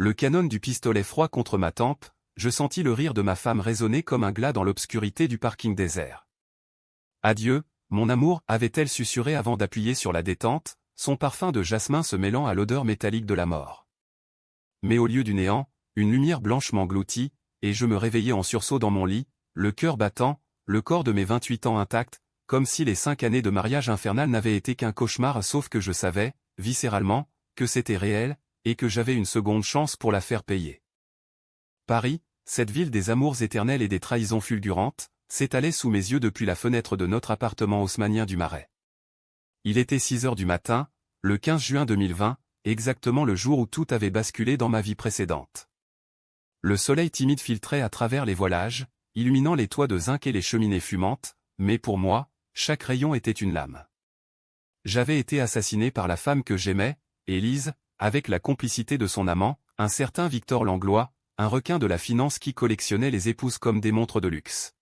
Le canon du pistolet froid contre ma tempe, je sentis le rire de ma femme résonner comme un glas dans l'obscurité du parking désert. Adieu, mon amour, avait-elle susurré avant d'appuyer sur la détente, son parfum de jasmin se mêlant à l'odeur métallique de la mort. Mais au lieu du néant, une lumière blanche m'engloutit, et je me réveillai en sursaut dans mon lit, le cœur battant, le corps de mes 28 ans intact, comme si les 5 années de mariage infernal n'avaient été qu'un cauchemar, sauf que je savais, viscéralement, que c'était réel, et que j'avais une seconde chance pour la faire payer. Paris, cette ville des amours éternels et des trahisons fulgurantes, s'étalait sous mes yeux depuis la fenêtre de notre appartement haussmannien du Marais. Il était 6 heures du matin, le 15 juin 2020, exactement le jour où tout avait basculé dans ma vie précédente. Le soleil timide filtrait à travers les voilages, illuminant les toits de zinc et les cheminées fumantes, mais pour moi, chaque rayon était une lame. J'avais été assassiné par la femme que j'aimais, Élise, avec la complicité de son amant, un certain Victor Langlois, un requin de la finance qui collectionnait les épouses comme des montres de luxe.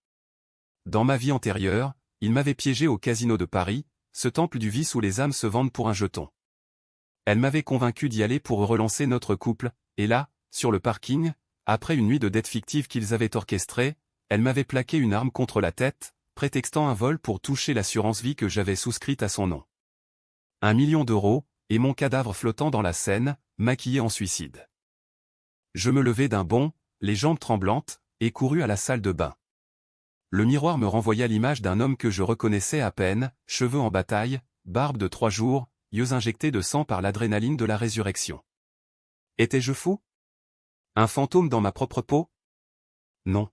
Dans ma vie antérieure, il m'avait piégé au casino de Paris, ce temple du vice où les âmes se vendent pour un jeton. Elle m'avait convaincu d'y aller pour relancer notre couple, et là, sur le parking, après une nuit de dettes fictives qu'ils avaient orchestrée, elle m'avait plaqué une arme contre la tête, prétextant un vol pour toucher l'assurance vie que j'avais souscrite à son nom. 1 million d'euros, et mon cadavre flottant dans la Seine, maquillé en suicide. Je me levai d'un bond, les jambes tremblantes, et courus à la salle de bain. Le miroir me renvoya l'image d'un homme que je reconnaissais à peine, cheveux en bataille, barbe de 3 jours, yeux injectés de sang par l'adrénaline de la résurrection. Étais-je fou? Un fantôme dans ma propre peau? Non.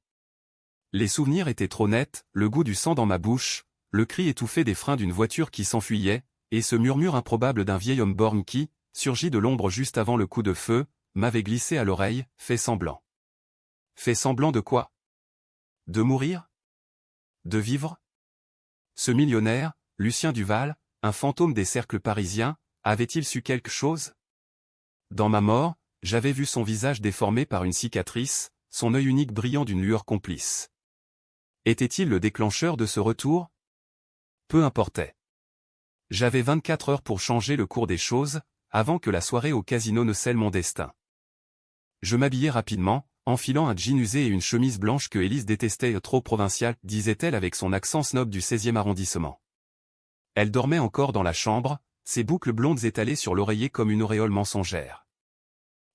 Les souvenirs étaient trop nets, le goût du sang dans ma bouche, le cri étouffé des freins d'une voiture qui s'enfuyait, et ce murmure improbable d'un vieil homme borgne qui, surgi de l'ombre juste avant le coup de feu, m'avait glissé à l'oreille, fait semblant. Fait semblant de quoi? De mourir? De vivre? Ce millionnaire, Lucien Duval, un fantôme des cercles parisiens, avait-il su quelque chose? Dans ma mort, j'avais vu son visage déformé par une cicatrice, son œil unique brillant d'une lueur complice. Était-il le déclencheur de ce retour? Peu importait. J'avais 24 heures pour changer le cours des choses, avant que la soirée au casino ne scelle mon destin. Je m'habillai rapidement, enfilant un jean usé et une chemise blanche que Élise détestait trop provinciale, disait-elle avec son accent snob du 16e arrondissement. Elle dormait encore dans la chambre, ses boucles blondes étalées sur l'oreiller comme une auréole mensongère.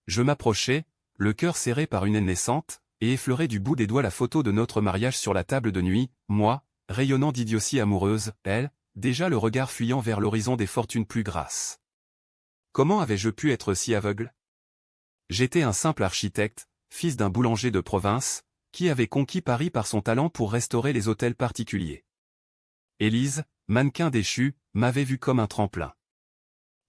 Je m'approchai, le cœur serré par une haine naissante, et effleurai du bout des doigts la photo de notre mariage sur la table de nuit, moi, rayonnant d'idiotie amoureuse, elle, déjà le regard fuyant vers l'horizon des fortunes plus grasses. Comment avais-je pu être si aveugle? J'étais un simple architecte, fils d'un boulanger de province, qui avait conquis Paris par son talent pour restaurer les hôtels particuliers. Élise, mannequin déchu, m'avait vu comme un tremplin.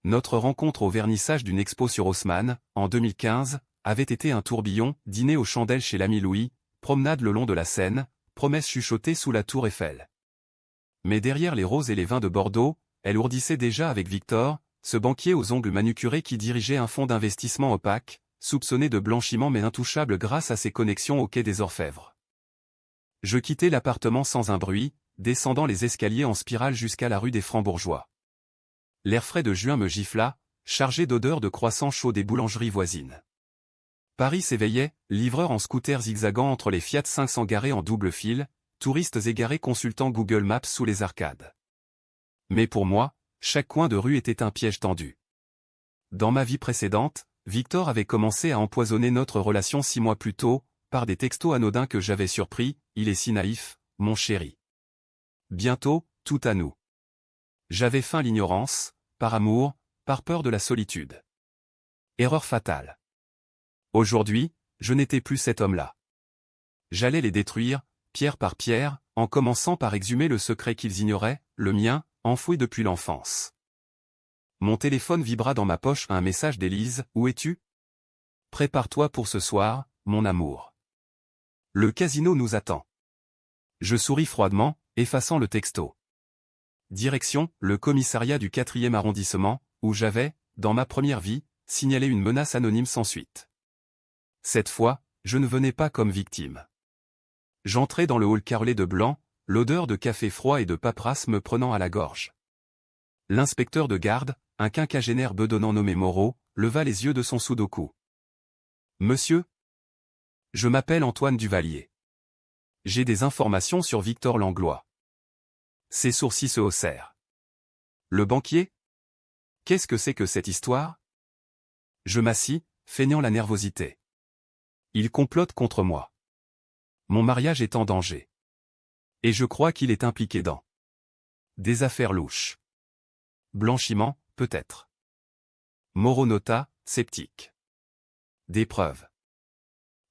Notre rencontre au vernissage d'une expo sur Haussmann, en 2015, avait été un tourbillon, dîner aux chandelles chez l'ami Louis, promenade le long de la Seine, promesses chuchotées sous la tour Eiffel. Mais derrière les roses et les vins de Bordeaux, elle ourdissait déjà avec Victor, ce banquier aux ongles manucurés qui dirigeait un fonds d'investissement opaque, soupçonné de blanchiment mais intouchable grâce à ses connexions au quai des Orfèvres. Je quittai l'appartement sans un bruit, descendant les escaliers en spirale jusqu'à la rue des Francs-Bourgeois. L'air frais de juin me gifla, chargé d'odeurs de croissants chauds des boulangeries voisines. Paris s'éveillait, livreurs en scooter zigzagant entre les Fiat 500 garés en double file, touristes égarés consultant Google Maps sous les arcades. Mais pour moi, chaque coin de rue était un piège tendu. Dans ma vie précédente, Victor avait commencé à empoisonner notre relation 6 mois plus tôt, par des textos anodins que j'avais surpris, il est si naïf, mon chéri. Bientôt, tout à nous. J'avais feint l'ignorance, par amour, par peur de la solitude. Erreur fatale. Aujourd'hui, je n'étais plus cet homme-là. J'allais les détruire, pierre par pierre, en commençant par exhumer le secret qu'ils ignoraient, le mien, enfoui depuis l'enfance. Mon téléphone vibra dans ma poche à un message d'Élise, où es-tu? Prépare-toi pour ce soir, mon amour. Le casino nous attend. Je souris froidement, effaçant le texto. Direction, le commissariat du 4e arrondissement, où j'avais, dans ma première vie, signalé une menace anonyme sans suite. Cette fois, je ne venais pas comme victime. J'entrai dans le hall carrelé de blanc, l'odeur de café froid et de paperasse me prenant à la gorge. L'inspecteur de garde, un quinquagénaire bedonnant nommé Moreau, leva les yeux de son sudoku. Monsieur? Je m'appelle Antoine Duvalier. J'ai des informations sur Victor Langlois. Ses sourcils se haussèrent. Le banquier? Qu'est-ce que c'est que cette histoire? Je m'assis, feignant la nervosité. Il complote contre moi. Mon mariage est en danger. Et je crois qu'il est impliqué dans des affaires louches. Blanchiment, peut-être. Moreau nota, sceptique. Des preuves.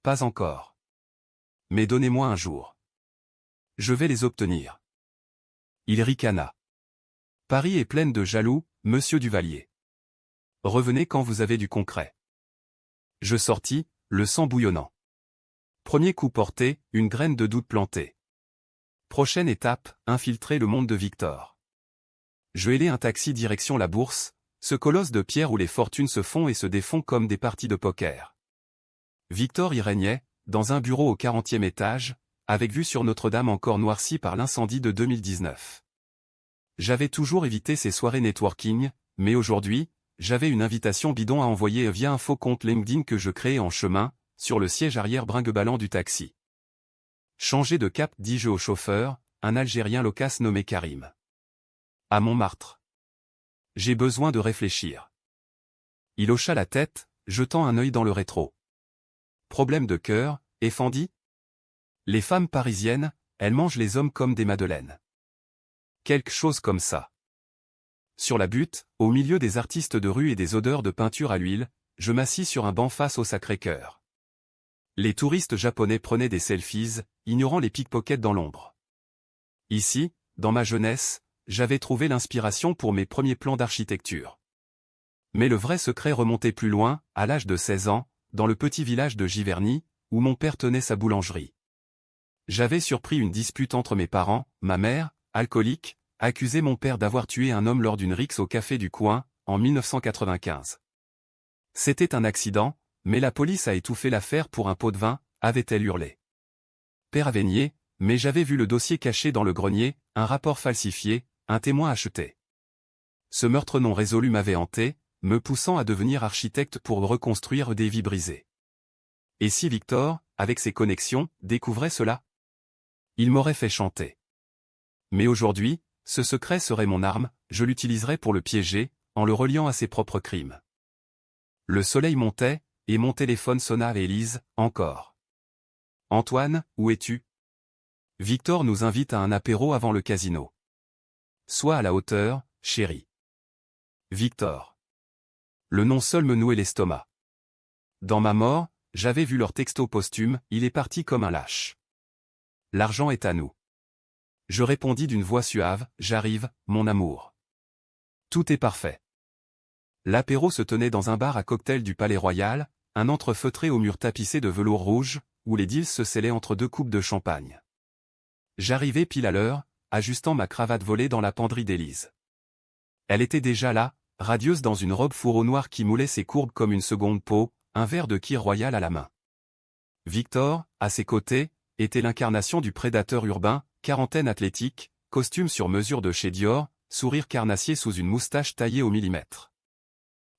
Pas encore. Mais donnez-moi un jour. Je vais les obtenir. Il ricana. Paris est pleine de jaloux, monsieur Duvalier. Revenez quand vous avez du concret. Je sortis, le sang bouillonnant. Premier coup porté, une graine de doute plantée. Prochaine étape, infiltrer le monde de Victor. Je hélai un taxi direction la bourse, ce colosse de pierre où les fortunes se font et se défont comme des parties de poker. Victor y régnait, dans un bureau au 40e étage, avec vue sur Notre-Dame encore noircie par l'incendie de 2019. J'avais toujours évité ces soirées networking, mais aujourd'hui, j'avais une invitation bidon à envoyer via un faux compte LinkedIn que je créais en chemin, sur le siège arrière brinque-ballant du taxi. Changer de cap, dis-je au chauffeur, un Algérien loquace nommé Karim. À Montmartre. J'ai besoin de réfléchir. Il hocha la tête, jetant un œil dans le rétro. Problème de cœur, Effendi? Les femmes parisiennes, elles mangent les hommes comme des madeleines. Quelque chose comme ça. Sur la butte, au milieu des artistes de rue et des odeurs de peinture à l'huile, je m'assis sur un banc face au Sacré-Cœur. Les touristes japonais prenaient des selfies, ignorant les pickpockets dans l'ombre. Ici, dans ma jeunesse, j'avais trouvé l'inspiration pour mes premiers plans d'architecture. Mais le vrai secret remontait plus loin, à l'âge de 16 ans, dans le petit village de Giverny, où mon père tenait sa boulangerie. J'avais surpris une dispute entre mes parents, ma mère, alcoolique, accusait mon père d'avoir tué un homme lors d'une rixe au café du coin, en 1995. C'était un accident, mais la police a étouffé l'affaire pour un pot de vin, avait-elle hurlé. Père avait nié, mais j'avais vu le dossier caché dans le grenier, un rapport falsifié, un témoin acheté. Ce meurtre non résolu m'avait hanté, me poussant à devenir architecte pour reconstruire des vies brisées. Et si Victor, avec ses connexions, découvrait cela? Il m'aurait fait chanter. Mais aujourd'hui, ce secret serait mon arme, je l'utiliserais pour le piéger, en le reliant à ses propres crimes. Le soleil montait, et mon téléphone sonna à Élise, encore. Antoine, où es-tu? Victor nous invite à un apéro avant le casino. Sois à la hauteur, chérie. Victor. Le nom seul me nouait l'estomac. Dans ma mort, j'avais vu leur texto posthume, il est parti comme un lâche. L'argent est à nous. Je répondis d'une voix suave, j'arrive, mon amour. Tout est parfait. L'apéro se tenait dans un bar à cocktail du Palais Royal, un antre feutré aux murs tapissés de velours rouge, où les deals se scellaient entre deux coupes de champagne. J'arrivai pile à l'heure, ajustant ma cravate volée dans la penderie d'Élise. Elle était déjà là, radieuse dans une robe fourreau noire qui moulait ses courbes comme une seconde peau, un verre de kir royal à la main. Victor, à ses côtés, était l'incarnation du prédateur urbain, quarantaine athlétique, costume sur mesure de chez Dior, sourire carnassier sous une moustache taillée au millimètre.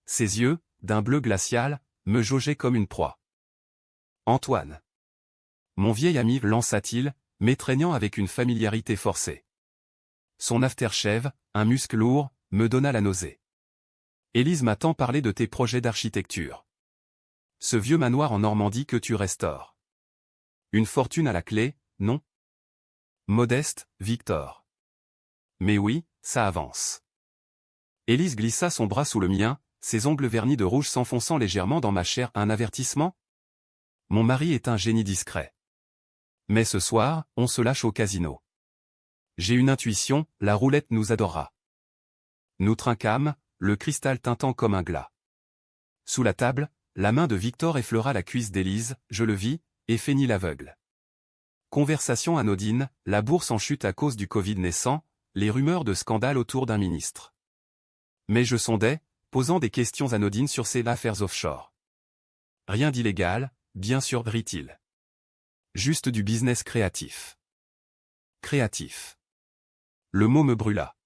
Ses yeux, d'un bleu glacial, me jaugeaient comme une proie. Antoine. Mon vieil ami, lança-t-il, m'étreignant avec une familiarité forcée. Son aftershave, un muscle lourd, me donna la nausée. Élise m'a tant parlé de tes projets d'architecture. Ce vieux manoir en Normandie que tu restaures. Une fortune à la clé, non? Modeste, Victor. Mais oui, ça avance. Élise glissa son bras sous le mien, ses ongles vernis de rouge s'enfonçant légèrement dans ma chair. Un avertissement? Mon mari est un génie discret. Mais ce soir, on se lâche au casino. J'ai une intuition, la roulette nous adorera. Nous trinquâmes, le cristal tintant comme un glas. Sous la table, la main de Victor effleura la cuisse d'Élise, je le vis, et feignit l'aveugle. Conversation anodine, la bourse en chute à cause du Covid naissant, les rumeurs de scandale autour d'un ministre. Mais je sondais, posant des questions anodines sur ces affaires offshore. Rien d'illégal, bien sûr, rit-il. Juste du business créatif. Créatif. Le mot me brûla.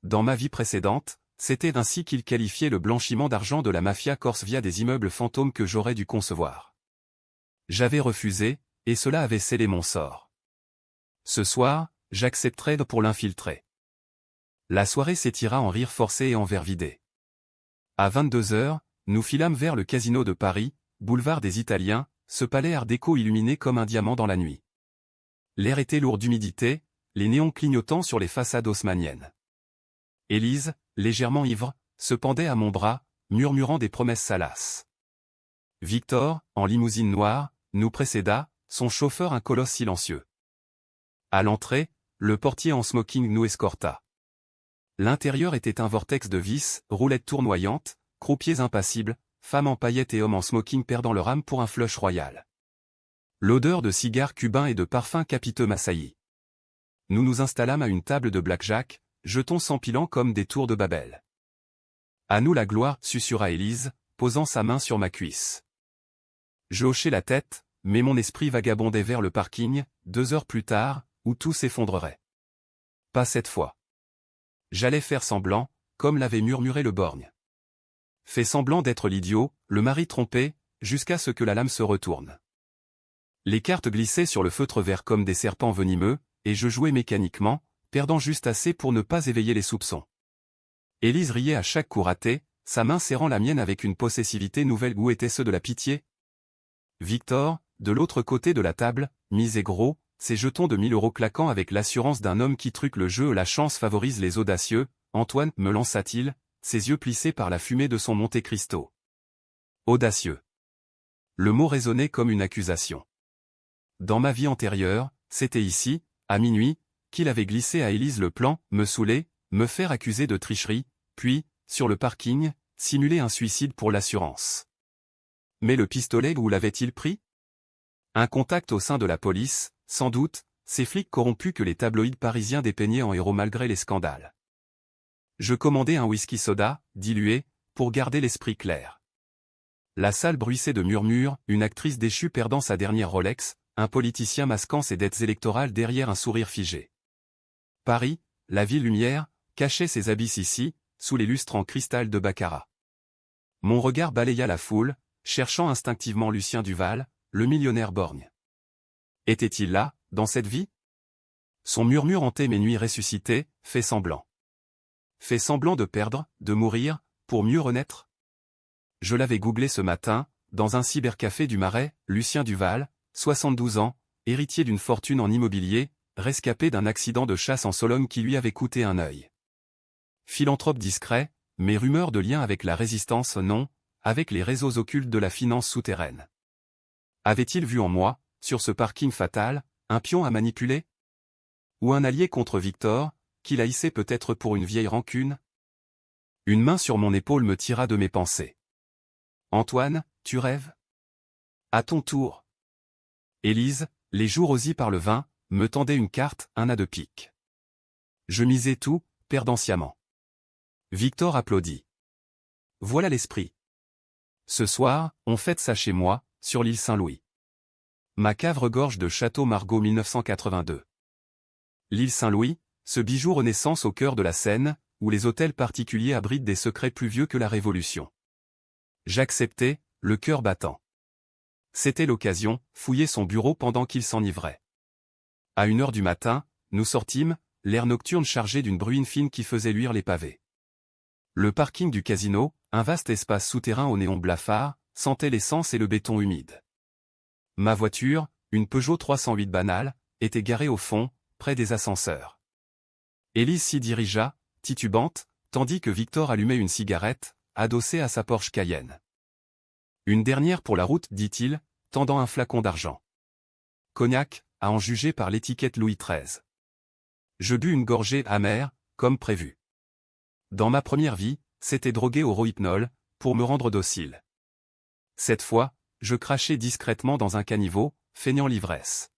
Dans ma vie précédente, c'était ainsi qu'il qualifiait le blanchiment d'argent de la mafia corse via des immeubles fantômes que j'aurais dû concevoir. J'avais refusé, et cela avait scellé mon sort. Ce soir, j'accepterais pour l'infiltrer. La soirée s'étira en rires forcés et en verres vidés. À 22h, nous filâmes vers le casino de Paris, boulevard des Italiens, ce palais art déco illuminé comme un diamant dans la nuit. L'air était lourd d'humidité, les néons clignotant sur les façades haussmanniennes. Élise, légèrement ivre, se pendait à mon bras, murmurant des promesses salaces. Victor, en limousine noire, nous précéda, son chauffeur un colosse silencieux. À l'entrée, le portier en smoking nous escorta. L'intérieur était un vortex de vis, roulettes tournoyantes, croupiers impassibles, femmes en paillettes et hommes en smoking perdant leur âme pour un flush royal. L'odeur de cigares cubains et de parfums capiteux m'assaillit. Nous nous installâmes à une table de blackjack, jetons s'empilant comme des tours de Babel. À nous la gloire, susurra Élise, posant sa main sur ma cuisse. Je hochai la tête, mais mon esprit vagabondait vers le parking, 2 heures plus tard, où tout s'effondrerait. Pas cette fois. J'allais faire semblant, comme l'avait murmuré le borgne. Fais semblant d'être l'idiot, le mari trompé, jusqu'à ce que la lame se retourne. Les cartes glissaient sur le feutre vert comme des serpents venimeux, et je jouais mécaniquement, perdant juste assez pour ne pas éveiller les soupçons. Élise riait à chaque coup raté, sa main serrant la mienne avec une possessivité nouvelle. Où étaient ceux de la pitié? Victor, de l'autre côté de la table, misait gros, ses jetons de 1000 € claquant avec l'assurance d'un homme qui truque le jeu. La chance favorise les audacieux, Antoine, me lança-t-il, ses yeux plissés par la fumée de son Monte Cristo. Audacieux. Le mot résonnait comme une accusation. Dans ma vie antérieure, c'était ici, à minuit, qu'il avait glissé à Élise le plan, me saouler, me faire accuser de tricherie, puis, sur le parking, simuler un suicide pour l'assurance. Mais le pistolet, où l'avait-il pris? Un contact au sein de la police, sans doute, ces flics corrompus que les tabloïds parisiens dépeignaient en héros malgré les scandales. Je commandai un whisky soda, dilué, pour garder l'esprit clair. La salle bruissait de murmures, une actrice déchue perdant sa dernière Rolex, un politicien masquant ses dettes électorales derrière un sourire figé. Paris, la ville lumière, cachait ses abysses ici, sous les lustres en cristal de baccarat. Mon regard balaya la foule, cherchant instinctivement Lucien Duval, le millionnaire borgne. Était-il là, dans cette vie? Son murmure hantait mes nuits ressuscitées, fait semblant. Fait semblant de perdre, de mourir, pour mieux renaître? Je l'avais googlé ce matin, dans un cybercafé du Marais, Lucien Duval, 72 ans, héritier d'une fortune en immobilier, rescapé d'un accident de chasse en Sologne qui lui avait coûté un œil. Philanthrope discret, mais rumeur de lien avec la résistance non, avec les réseaux occultes de la finance souterraine. Avait-il vu en moi, sur ce parking fatal, un pion à manipuler? Ou un allié contre Victor, qu'il haïssait peut-être pour une vieille rancune? Une main sur mon épaule me tira de mes pensées. Antoine, tu rêves? À ton tour. Élise, les joues rosies par le vin, me tendait une carte, un as de pique. Je misais tout, perdanciemment. Victor applaudit. Voilà l'esprit. Ce soir, on fête ça chez moi, sur l'île Saint-Louis. Ma cave regorge de Château Margaux 1982. L'île Saint-Louis, ce bijou Renaissance au cœur de la Seine, où les hôtels particuliers abritent des secrets plus vieux que la Révolution. J'acceptais, le cœur battant. C'était l'occasion, fouiller son bureau pendant qu'il s'enivrait. À 1h du matin, nous sortîmes, l'air nocturne chargé d'une bruine fine qui faisait luire les pavés. Le parking du casino, un vaste espace souterrain au néon blafard, sentait l'essence et le béton humide. Ma voiture, une Peugeot 308 banale, était garée au fond, près des ascenseurs. Élise s'y dirigea, titubante, tandis que Victor allumait une cigarette, adossée à sa Porsche Cayenne. Une dernière pour la route, dit-il, tendant un flacon d'argent. Cognac, à en juger par l'étiquette Louis XIII. Je bus une gorgée amère, comme prévu. Dans ma première vie, c'était drogué au rohypnol, pour me rendre docile. Cette fois, je crachai discrètement dans un caniveau, feignant l'ivresse.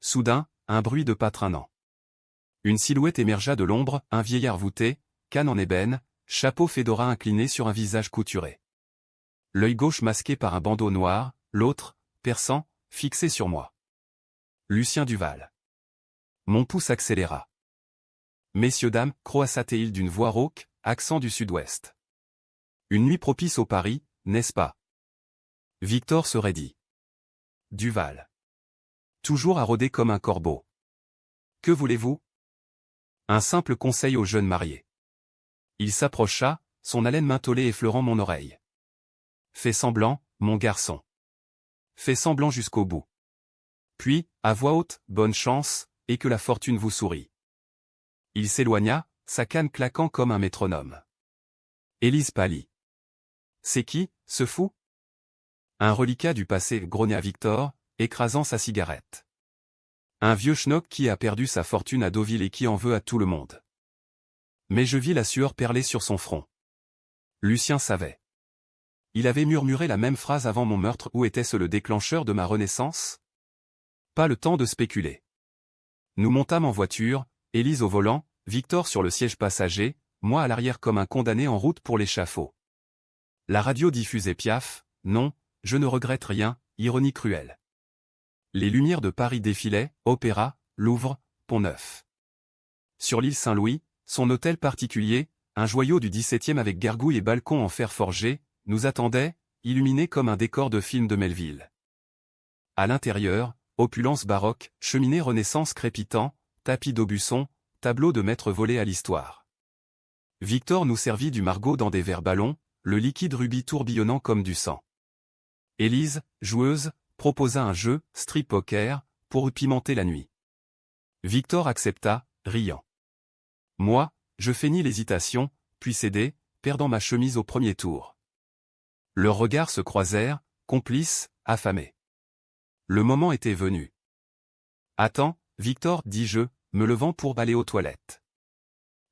Soudain, un bruit de pas traînant. Une silhouette émergea de l'ombre, un vieillard voûté, canne en ébène, chapeau fedora incliné sur un visage couturé. L'œil gauche masqué par un bandeau noir, l'autre, perçant, fixé sur moi. Lucien Duval. Mon pouce accéléra. Messieurs dames, croassa-t-il d'une voix rauque, accent du sud-ouest. Une nuit propice au pari, n'est-ce pas? Victor se raidit. Duval. Toujours à rôder comme un corbeau. Que voulez-vous? Un simple conseil au jeune marié. Il s'approcha, son haleine mentholée effleurant mon oreille. Fais semblant, mon garçon. Fais semblant jusqu'au bout. Puis, à voix haute, bonne chance, et que la fortune vous sourie. Il s'éloigna, sa canne claquant comme un métronome. Élise pâlit. C'est qui, ce fou? Un reliquat du passé, grogna Victor, écrasant sa cigarette. Un vieux schnock qui a perdu sa fortune à Deauville et qui en veut à tout le monde. Mais je vis la sueur perler sur son front. Lucien savait. Il avait murmuré la même phrase avant mon meurtre. Où était-ce le déclencheur de ma renaissance? Pas le temps de spéculer. Nous montâmes en voiture, Élise au volant, Victor sur le siège passager, moi à l'arrière comme un condamné en route pour l'échafaud. La radio diffusait Piaf, non, je ne regrette rien, ironie cruelle. Les lumières de Paris défilaient, Opéra, Louvre, Pont-Neuf. Sur l'île Saint-Louis, son hôtel particulier, un joyau du XVIIe avec gargouille et balcon en fer forgé, nous attendait, illuminé comme un décor de film de Melville. À l'intérieur, opulence baroque, cheminée Renaissance crépitant, tapis d'Aubusson, tableau de maître volé à l'histoire. Victor nous servit du margot dans des verres ballons, le liquide rubis tourbillonnant comme du sang. Élise, joueuse, proposa un jeu, strip poker, pour pimenter la nuit. Victor accepta, riant. Moi, je feignis l'hésitation, puis cédai, perdant ma chemise au premier tour. Leurs regards se croisèrent, complices, affamés. Le moment était venu. Attends, Victor, dis-je, me levant pour aller aux toilettes.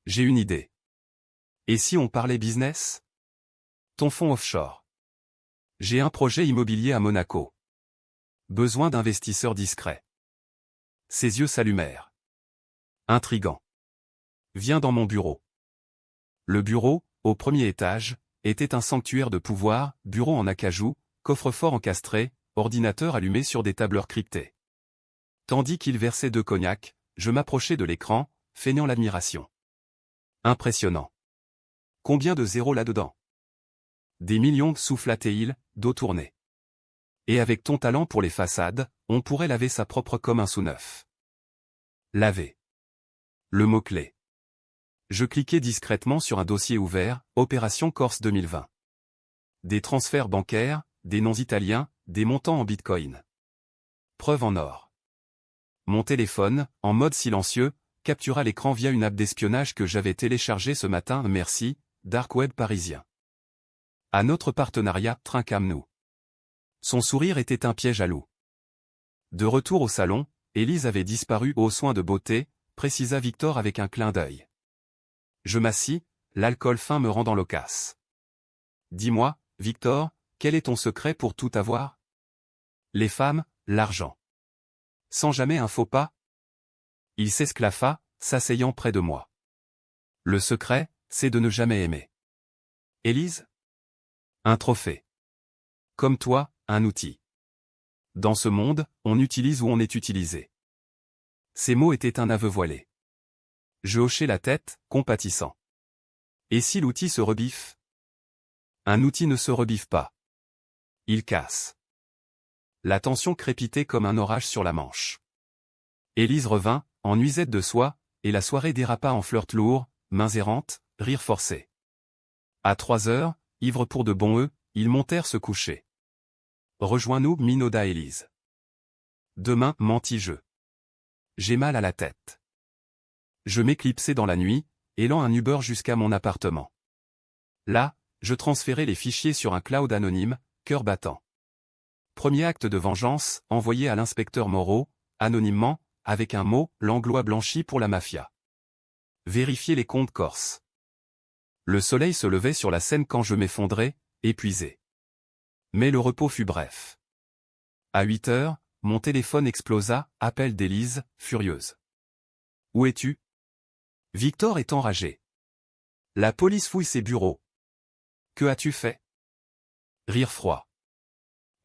J'ai une idée. Et si on parlait business? Ton fonds offshore. J'ai un projet immobilier à Monaco. Besoin d'investisseurs discrets. Ses yeux s'allumèrent. Intrigant. Viens dans mon bureau. Le bureau, au premier étage, était un sanctuaire de pouvoir, bureau en acajou, coffre-fort encastré, ordinateur allumé sur des tableurs cryptés. Tandis qu'il versait 2 cognacs, je m'approchai de l'écran, feignant l'admiration. Impressionnant. Combien de zéros là-dedans? Des millions, souffla-t-il, dos tourné. Et avec ton talent pour les façades, on pourrait laver sa propre comme un sous-neuf. Laver. Le mot-clé. Je cliquai discrètement sur un dossier ouvert, Opération Corse 2020. Des transferts bancaires, des noms italiens, des montants en bitcoin. Preuve en or. Mon téléphone, en mode silencieux, captura l'écran via une app d'espionnage que j'avais téléchargée ce matin. Merci, Dark Web parisien. À notre partenariat, trinquâmes-nous. Son sourire était un piège à loup. De retour au salon, Élise avait disparu aux soins de beauté, précisa Victor avec un clin d'œil. Je m'assis, l'alcool fin me rendant loquace. Dis-moi, Victor, quel est ton secret pour tout avoir? Les femmes, l'argent. Sans jamais un faux pas? Il s'esclaffa, s'asseyant près de moi. Le secret, c'est de ne jamais aimer. Élise? Un trophée. Comme toi, un outil. Dans ce monde, on utilise ou on est utilisé. Ces mots étaient un aveu voilé. Je hochai la tête, compatissant. Et si l'outil se rebiffe? Un outil ne se rebiffe pas. Il casse. La tension crépitait comme un orage sur la Manche. Élise revint, en nuisette de soie, et la soirée dérapa en flirt lourd, mains errantes, rires forcés. À 3 heures, ivres pour de bons œufs, ils montèrent se coucher. Rejoins-nous, minauda Élise. Demain, mentis-je. J'ai mal à la tête. Je m'éclipsai dans la nuit, élant un Uber jusqu'à mon appartement. Là, je transférai les fichiers sur un cloud anonyme, cœur battant. Premier acte de vengeance, envoyé à l'inspecteur Moreau, anonymement, avec un mot, Langlois blanchi pour la mafia. Vérifier les comptes corses. Le soleil se levait sur la Seine quand je m'effondrai, épuisé. Mais le repos fut bref. À 8 heures, mon téléphone explosa, appel d'Élise, furieuse. Où es-tu? Victor est enragé. La police fouille ses bureaux. Que as-tu fait? Rire froid.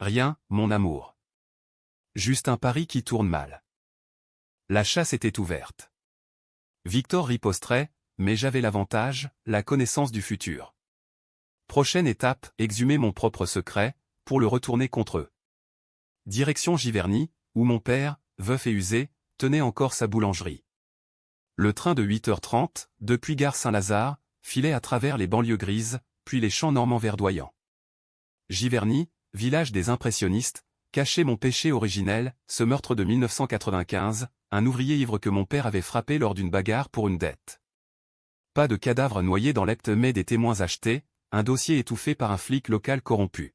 Rien, mon amour. Juste un pari qui tourne mal. La chasse était ouverte. Victor riposterait, mais j'avais l'avantage, la connaissance du futur. Prochaine étape, exhumer mon propre secret, pour le retourner contre eux. Direction Giverny, où mon père, veuf et usé, tenait encore sa boulangerie. Le train de 8h30, depuis gare Saint-Lazare, filait à travers les banlieues grises, puis les champs normands verdoyants. Giverny, village des impressionnistes, cachait mon péché originel, ce meurtre de 1995, un ouvrier ivre que mon père avait frappé lors d'une bagarre pour une dette. Pas de cadavre noyé dans l'Epte mais des témoins achetés, un dossier étouffé par un flic local corrompu.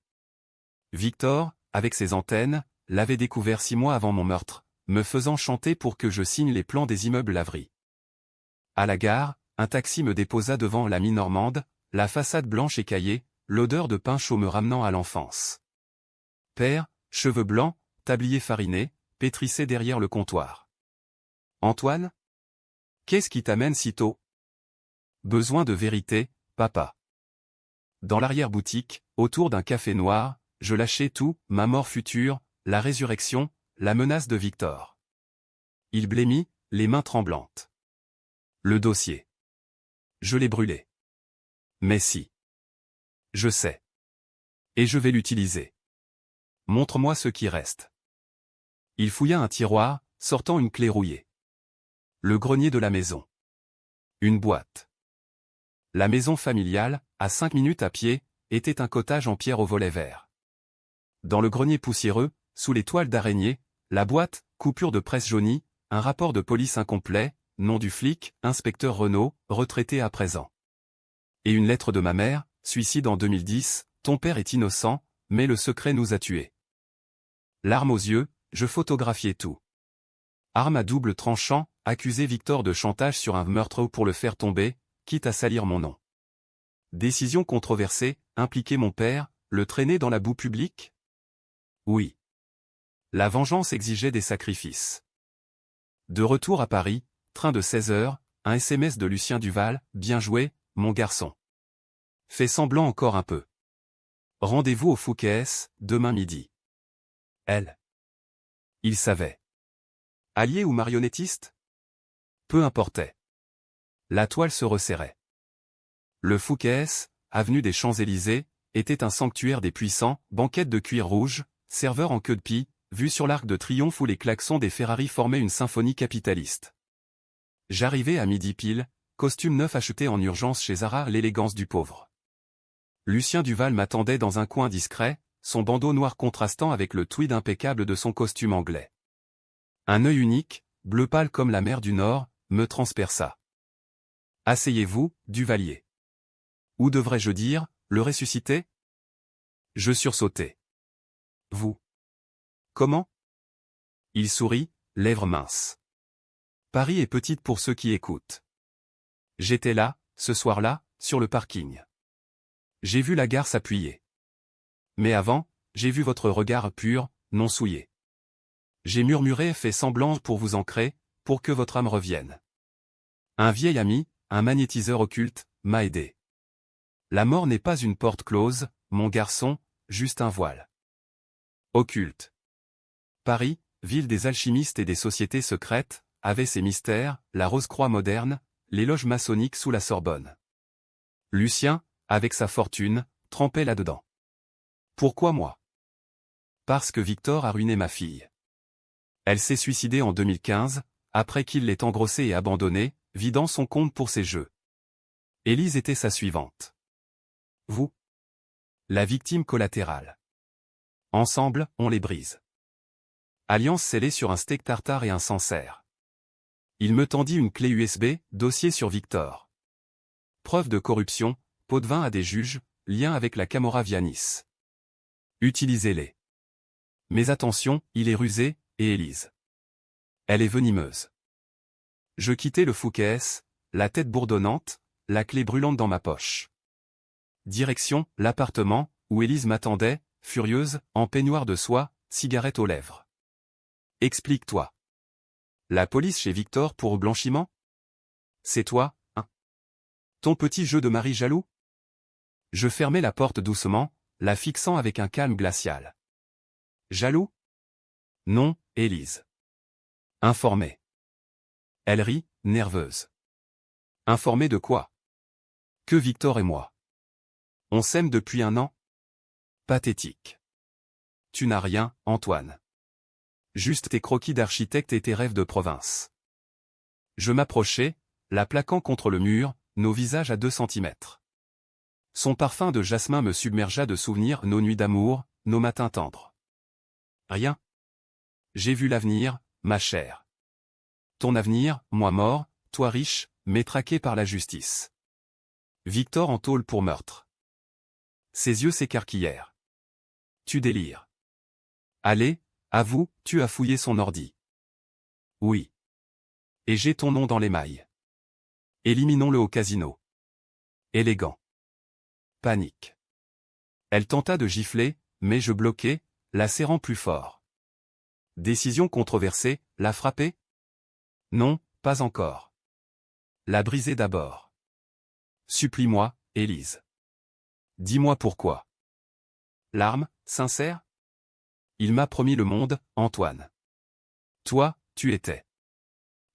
Victor, avec ses antennes, l'avait découvert 6 mois avant mon meurtre, me faisant chanter pour que je signe les plans des immeubles laveries. À la gare, un taxi me déposa devant la mine normande, la façade blanche écaillée, l'odeur de pain chaud me ramenant à l'enfance. Père, cheveux blancs, tablier fariné, pétrissait derrière le comptoir. Antoine? Qu'est-ce qui t'amène si tôt? Besoin de vérité, papa. Dans l'arrière-boutique, autour d'un café noir, je lâchais tout, ma mort future, la résurrection, la menace de Victor. Il blêmit, les mains tremblantes. Le dossier. Je l'ai brûlé. Mais si. Je sais. Et je vais l'utiliser. Montre-moi ce qui reste. Il fouilla un tiroir, sortant une clé rouillée. Le grenier de la maison. Une boîte. La maison familiale, à 5 minutes à pied, était un cottage en pierre au volet vert. Dans le grenier poussiéreux, sous les toiles d'araignée, la boîte, coupure de presse jaunie, un rapport de police incomplet, nom du flic, inspecteur Renaud, retraité à présent. Et une lettre de ma mère, suicide en 2010, ton père est innocent, mais le secret nous a tués. Larmes aux yeux, je photographiais tout. Arme à double tranchant, accusé Victor de chantage sur un meurtre pour le faire tomber, quitte à salir mon nom. Décision controversée, impliquer mon père, le traîner dans la boue publique? Oui. La vengeance exigeait des sacrifices. De retour à Paris, train de 16h, un SMS de Lucien Duval, bien joué, mon garçon. Fais semblant encore un peu. Rendez-vous au Fouquet's, demain midi. Elle. Il savait. Allié ou marionnettiste? Peu importait. La toile se resserrait. Le Fouquet's, avenue des Champs-Élysées, était un sanctuaire des puissants, banquette de cuir rouge, serveur en queue de pie, vue sur l'Arc de Triomphe où les klaxons des Ferrari formaient une symphonie capitaliste. J'arrivais à midi pile, costume neuf acheté en urgence chez Zara, l'élégance du pauvre. Lucien Duval m'attendait dans un coin discret, son bandeau noir contrastant avec le tweed impeccable de son costume anglais. Un œil unique, bleu pâle comme la mer du Nord, me transperça. Asseyez-vous, Duvalier. Ou devrais-je dire, le ressusciter? Je sursautai. Vous. Comment? Il sourit, lèvres minces. Paris est petite pour ceux qui écoutent. J'étais là, ce soir-là, sur le parking. J'ai vu la gare s'appuyer. Mais avant, j'ai vu votre regard pur, non souillé. J'ai murmuré et fait semblant pour vous ancrer, pour que votre âme revienne. Un vieil ami, un magnétiseur occulte, m'a aidé. La mort n'est pas une porte close, mon garçon, juste un voile. Occulte. Paris, ville des alchimistes et des sociétés secrètes, avait ses mystères, la Rose-Croix moderne, les loges maçonniques sous la Sorbonne. Lucien, avec sa fortune, trempait là-dedans. Pourquoi moi? Parce que Victor a ruiné ma fille. Elle s'est suicidée en 2015, après qu'il l'ait engrossée et abandonnée, vidant son compte pour ses jeux. Élise était sa suivante. Vous? La victime collatérale. Ensemble, on les brise. Alliance scellée sur un steak tartare et un Sancerre. Il me tendit une clé USB, dossier sur Victor. Preuve de corruption, pot de vin à des juges, lien avec la Camorra Vianis. Utilisez-les. Mais attention, il est rusé, et Élise. Elle est venimeuse. Je quittai le Fouquet's, la tête bourdonnante, la clé brûlante dans ma poche. Direction, l'appartement, où Élise m'attendait, furieuse, en peignoir de soie, cigarette aux lèvres. Explique-toi. La police chez Victor pour blanchiment? C'est toi, hein? Ton petit jeu de mari jaloux? Je fermai la porte doucement, la fixant avec un calme glacial. Jaloux? Non, Élise. Informée. Elle rit, nerveuse. Informé de quoi? Que Victor et moi. On s'aime depuis 1 an? Pathétique. Tu n'as rien, Antoine. Juste tes croquis d'architecte et tes rêves de province. Je m'approchai, la plaquant contre le mur, nos visages à 2 centimètres. Son parfum de jasmin me submergea de souvenirs, nos nuits d'amour, nos matins tendres. Rien. J'ai vu l'avenir, ma chère. Ton avenir, moi mort, toi riche, mais traqué par la justice. Victor en tôle pour meurtre. Ses yeux s'écarquillèrent. Tu délires. Allez, avoue, tu as fouillé son ordi. Oui. Et j'ai ton nom dans les mailles. Éliminons-le au casino. Élégant. Panique. Elle tenta de gifler, mais je bloquai, la serrant plus fort. Décision controversée, la frapper? Non, pas encore. La briser d'abord. Supplie-moi, Élise. Dis-moi pourquoi. Larmes, sincères? Il m'a promis le monde, Antoine. Toi, tu étais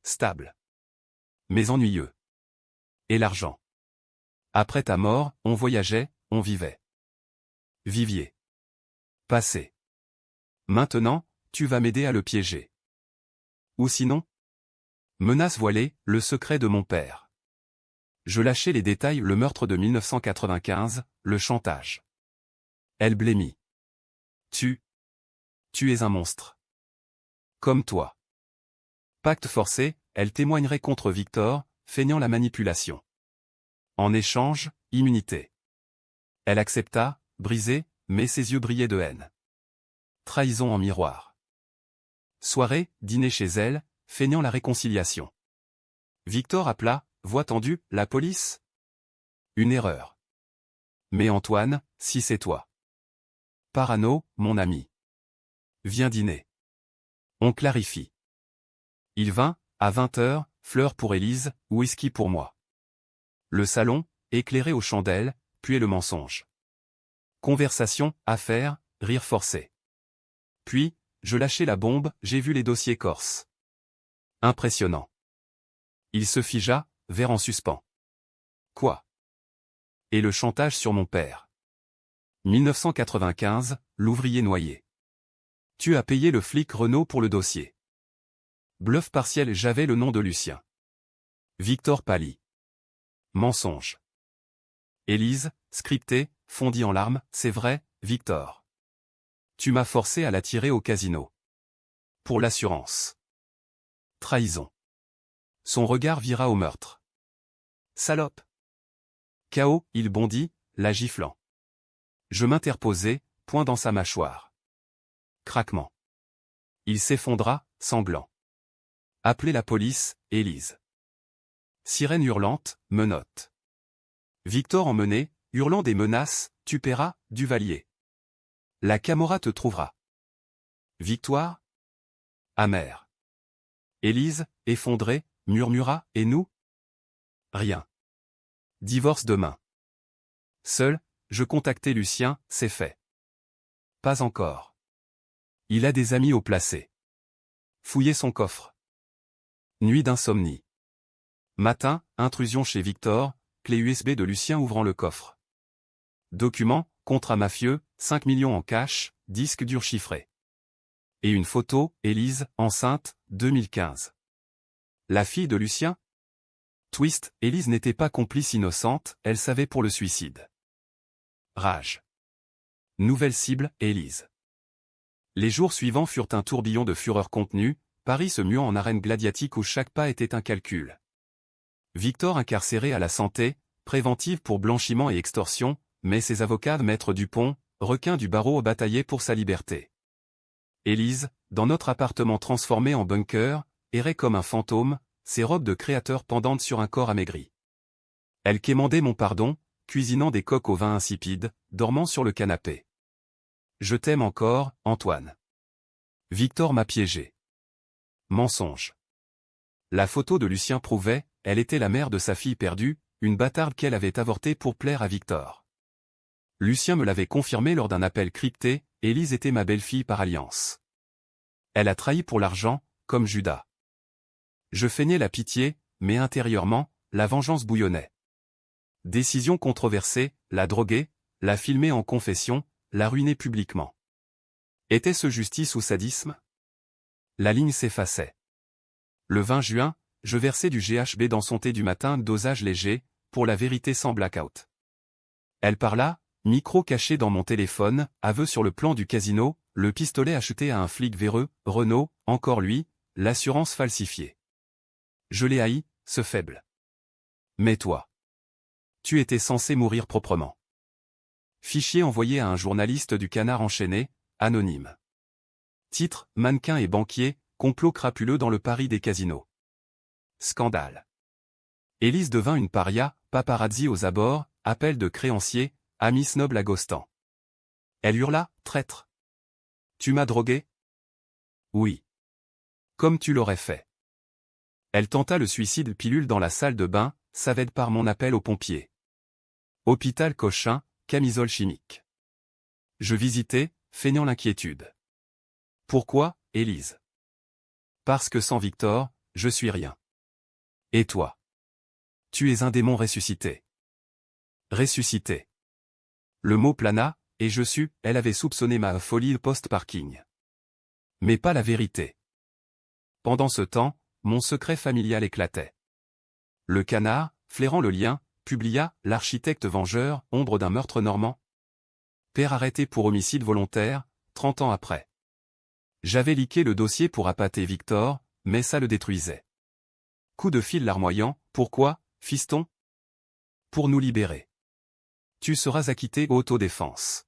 stable. Mais ennuyeux. Et l'argent. Après ta mort, on voyageait, on vivait. Vivier. Passé. Maintenant, tu vas m'aider à le piéger. Ou sinon? Menace voilée, le secret de mon père. Je lâchai les détails, le meurtre de 1995, le chantage. Elle blêmit. Tu es un monstre. Comme toi. Pacte forcé, elle témoignerait contre Victor, feignant la manipulation. En échange, immunité. Elle accepta, brisée, mais ses yeux brillaient de haine. Trahison en miroir. Soirée, dîner chez elle, feignant la réconciliation. Victor appela, voix tendue, la police? Une erreur. Mais Antoine, si c'est toi. Parano, mon ami. Viens dîner. On clarifie. Il vint, à 20h, fleurs pour Élise, whisky pour moi. Le salon, éclairé aux chandelles, puis le mensonge. Conversation, affaire, rire forcé. Puis, je lâchai la bombe, j'ai vu les dossiers corses. Impressionnant. Il se figea, verre en suspens. Quoi? Et le chantage sur mon père. 1995, l'ouvrier noyé. Tu as payé le flic Renaud pour le dossier. Bluff partiel, j'avais le nom de Lucien. Victor pâlit. Mensonge. Élise, scripté, fondit en larmes, c'est vrai, Victor. Tu m'as forcé à la tirer au casino. Pour l'assurance. Trahison. Son regard vira au meurtre. Salope. Chaos, il bondit, la giflant. Je m'interposai, poing dans sa mâchoire. Craquement. Il s'effondra, sanglant. Appelez la police, Élise. Sirène hurlante, menotte. Victor emmené, hurlant des menaces, tu paieras, Duvalier. La Camorra te trouvera. Victoire? Amère. Élise, effondrée, murmura, et nous? Rien. Divorce demain. Seul, je contactai Lucien, c'est fait. Pas encore. Il a des amis au placé. Fouillez son coffre. Nuit d'insomnie. Matin, intrusion chez Victor, clé USB de Lucien ouvrant le coffre. Document, contrat mafieux, 5 millions en cash, disque dur chiffré. Et une photo, Élise, enceinte, 2015. La fille de Lucien? Twist, Élise n'était pas complice innocente, elle savait pour le suicide. Rage. Nouvelle cible, Élise. Les jours suivants furent un tourbillon de fureur contenue, Paris se muant en arène gladiatique où chaque pas était un calcul. Victor incarcéré à la santé, préventive pour blanchiment et extorsion, mais ses avocats Maître Dupont, requin du barreau bataillaient pour sa liberté. Élise, dans notre appartement transformé en bunker, errait comme un fantôme, ses robes de créateur pendantes sur un corps amaigri. Elle quémandait mon pardon, cuisinant des coques au vin insipide, dormant sur le canapé. Je t'aime encore, Antoine. Victor m'a piégé. Mensonge. La photo de Lucien prouvait, elle était la mère de sa fille perdue, une bâtarde qu'elle avait avortée pour plaire à Victor. Lucien me l'avait confirmé lors d'un appel crypté, Élise était ma belle-fille par alliance. Elle a trahi pour l'argent, comme Judas. Je feignais la pitié, mais intérieurement, la vengeance bouillonnait. Décision controversée, la droguer, la filmer en confession, la ruiner publiquement. Était-ce justice ou sadisme? La ligne s'effaçait. Le 20 juin, je versai du GHB dans son thé du matin, dosage léger, pour la vérité sans blackout. Elle parla, micro caché dans mon téléphone, aveu sur le plan du casino, le pistolet acheté à un flic véreux, Renault, encore lui, l'assurance falsifiée. Je l'ai haï, ce faible. Mais toi. Tu étais censé mourir proprement. Fichier envoyé à un journaliste du Canard enchaîné, anonyme. Titre, mannequin et banquier, complot crapuleux dans le Paris des casinos. Scandale. Élise devint une paria, paparazzi aux abords, appel de créancier, ami snob Agostan. Elle hurla, traître. Tu m'as drogué? Oui. Comme tu l'aurais fait. Elle tenta le suicide pilule dans la salle de bain, savait par mon appel aux pompiers. Hôpital Cochin, camisole chimique. Je visitais, feignant l'inquiétude. Pourquoi, Élise? Parce que sans Victor, je suis rien. Et toi? Tu es un démon ressuscité. Ressuscité. Le mot plana, et je sus, elle avait soupçonné ma folie post-parking. Mais pas la vérité. Pendant ce temps, mon secret familial éclatait. Le Canard, flairant le lien, publia « L'architecte vengeur, ombre d'un meurtre normand ». Père arrêté pour homicide volontaire, 30 ans après. J'avais liqué le dossier pour appâter Victor, mais ça le détruisait. Coup de fil larmoyant, pourquoi, fiston? Pour nous libérer. Tu seras acquitté autodéfense.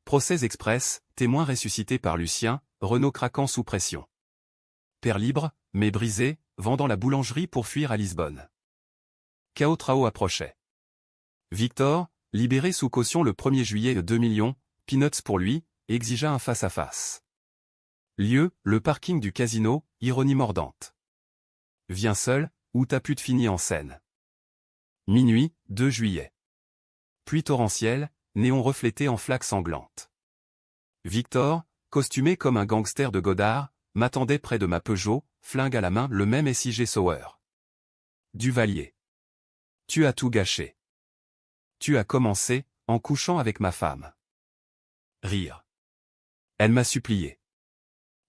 Procès express, témoin ressuscité par Lucien, Renault craquant sous pression. Père libre, mais brisé, vendant la boulangerie pour fuir à Lisbonne. Cao Trao approchait. Victor, libéré sous caution le 1er juillet 2 millions, peanuts pour lui, exigea un face-à-face. Lieu, le parking du casino, ironie mordante. Viens seul, ou t'as pu te finir en scène. Minuit, 2 juillet. Pluie torrentielle, néon reflété en flaques sanglantes. Victor, costumé comme un gangster de Godard, m'attendait près de ma Peugeot, flingue à la main, le même SIG Sauer. Duvalier. Tu as tout gâché. Tu as commencé, en couchant avec ma femme. Rire. Elle m'a supplié.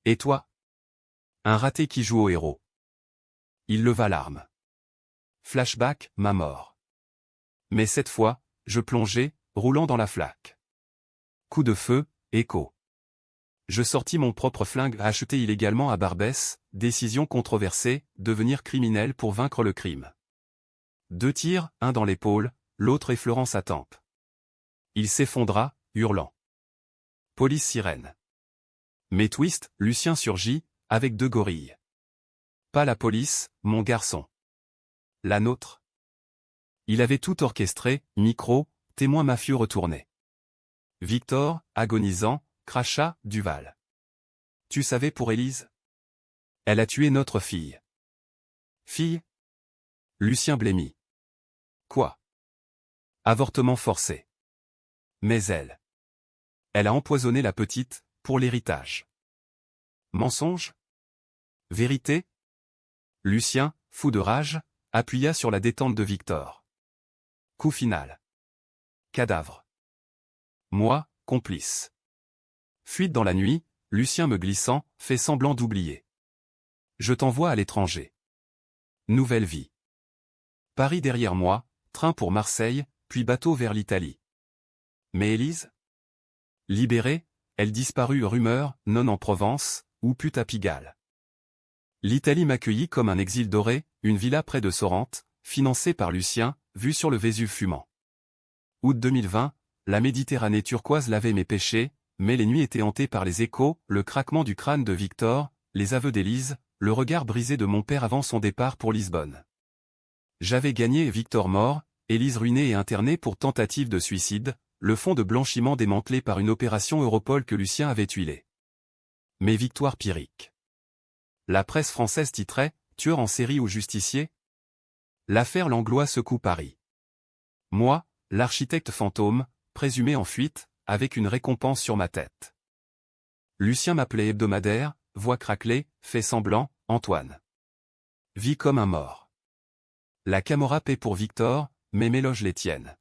Et toi? Un raté qui joue au héros. Il leva l'arme. Flashback, ma mort. Mais cette fois, je plongeais, roulant dans la flaque. Coup de feu, écho. Je sortis mon propre flingue acheté illégalement à Barbès, décision controversée, devenir criminel pour vaincre le crime. 2 tirs, un dans l'épaule, l'autre effleurant sa tempe. Il s'effondra, hurlant. Police sirène. Mais twist, Lucien surgit, avec 2 gorilles. Pas la police, mon garçon. La nôtre. Il avait tout orchestré, micro, témoin mafieux retourné. Victor, agonisant, cracha, Duval. Tu savais pour Élise? Elle a tué notre fille. Fille? Lucien blêmit. Quoi? Avortement forcé. Mais elle. Elle a empoisonné la petite, pour l'héritage. Mensonge? Vérité? Lucien, fou de rage, appuya sur la détente de Victor. Coup final. Cadavre. Moi, complice. Fuite dans la nuit, Lucien me glissant, fait semblant d'oublier. Je t'envoie à l'étranger. Nouvelle vie. Paris derrière moi, train pour Marseille, puis bateau vers l'Italie. Mais Élise? Libérée, elle disparut rumeur, non en Provence, ou pute à Pigalle. L'Italie m'accueillit comme un exil doré, une villa près de Sorrente, financée par Lucien, vue sur le Vésuve fumant. Août 2020, la Méditerranée turquoise lavait mes péchés, mais les nuits étaient hantées par les échos, le craquement du crâne de Victor, les aveux d'Élise, le regard brisé de mon père avant son départ pour Lisbonne. J'avais gagné et Victor mort, Élise ruinée et internée pour tentative de suicide, le fonds de blanchiment démantelé par une opération Europol que Lucien avait huilée. Mais victoire pyrrhique. La presse française titrait « Tueur en série ou justicier ?» L'affaire Langlois secoue Paris. Moi, l'architecte fantôme, présumé en fuite, avec une récompense sur ma tête. Lucien m'appelait hebdomadaire, voix craquelée, fait semblant, Antoine. Vie comme un mort. La Camorra paie pour Victor, mais m'éloge les tiennes.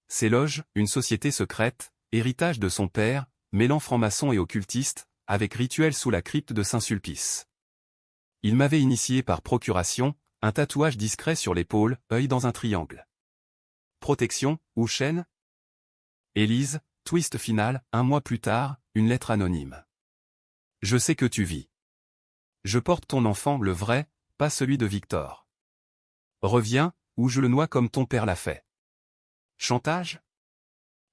Ces loges, une société secrète, héritage de son père, mêlant franc-maçon et occultiste, avec rituel sous la crypte de Saint-Sulpice. Il m'avait initié par procuration, un tatouage discret sur l'épaule, œil dans un triangle. Protection, ou chaîne? Élise, twist final, 1 mois plus tard, une lettre anonyme. Je sais que tu vis. Je porte ton enfant, le vrai, pas celui de Victor. Reviens, ou je le noie comme ton père l'a fait. Chantage?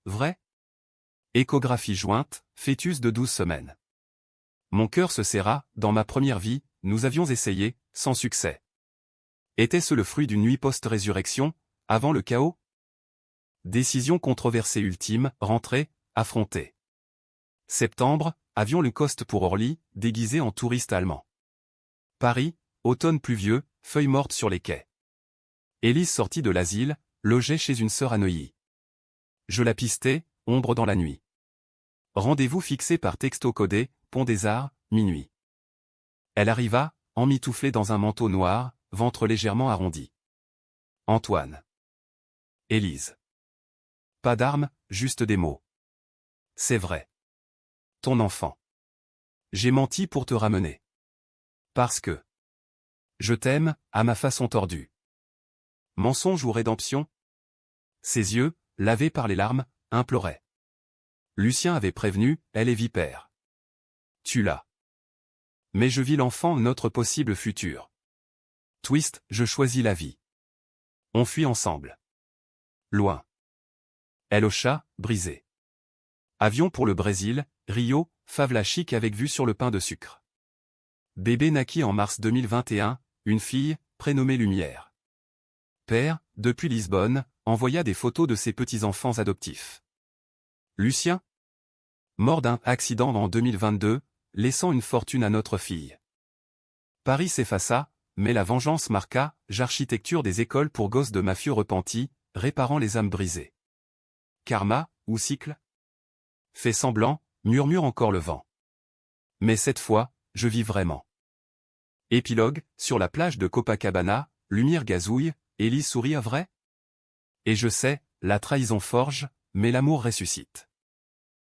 Vrai? Échographie jointe, fœtus de 12 semaines. Mon cœur se serra, dans ma première vie, nous avions essayé, sans succès. Était-ce le fruit d'une nuit post-résurrection, avant le chaos? Décision controversée ultime, rentrée, affrontée. Septembre, avion le Coste pour Orly, déguisé en touriste allemand. Paris, automne pluvieux, feuilles mortes sur les quais. Élise sortie de l'asile, logeait chez une sœur à Neuilly. Je la pistais, ombre dans la nuit. Rendez-vous fixé par texto codé, Pont des Arts, minuit. Elle arriva, emmitouflée dans un manteau noir, ventre légèrement arrondi. Antoine. Élise. Pas d'armes, juste des mots. C'est vrai. Ton enfant. J'ai menti pour te ramener. Parce que. Je t'aime, à ma façon tordue. Mensonge ou rédemption? Ses yeux, lavés par les larmes, imploraient. Lucien avait prévenu, elle est vipère. Tu l'as. Mais je vis l'enfant, notre possible futur. Twist, je choisis la vie. On fuit ensemble. Loin. Elle hocha, brisée. Avion pour le Brésil, Rio, favela chic avec vue sur le pain de sucre. Bébé naquit en mars 2021, une fille, prénommée Lumière. Père, depuis Lisbonne, envoya des photos de ses petits-enfants adoptifs. Lucien? Mort d'un accident en 2022, laissant une fortune à notre fille. Paris s'effaça, mais la vengeance marqua, j'architecture des écoles pour gosses de mafieux repentis, réparant les âmes brisées. Karma, ou cycle? Fais semblant, murmure encore le vent. Mais cette fois, je vis vraiment. Épilogue, sur la plage de Copacabana, lumière gazouille, Élise sourit à vrai? Et je sais, la trahison forge, mais l'amour ressuscite.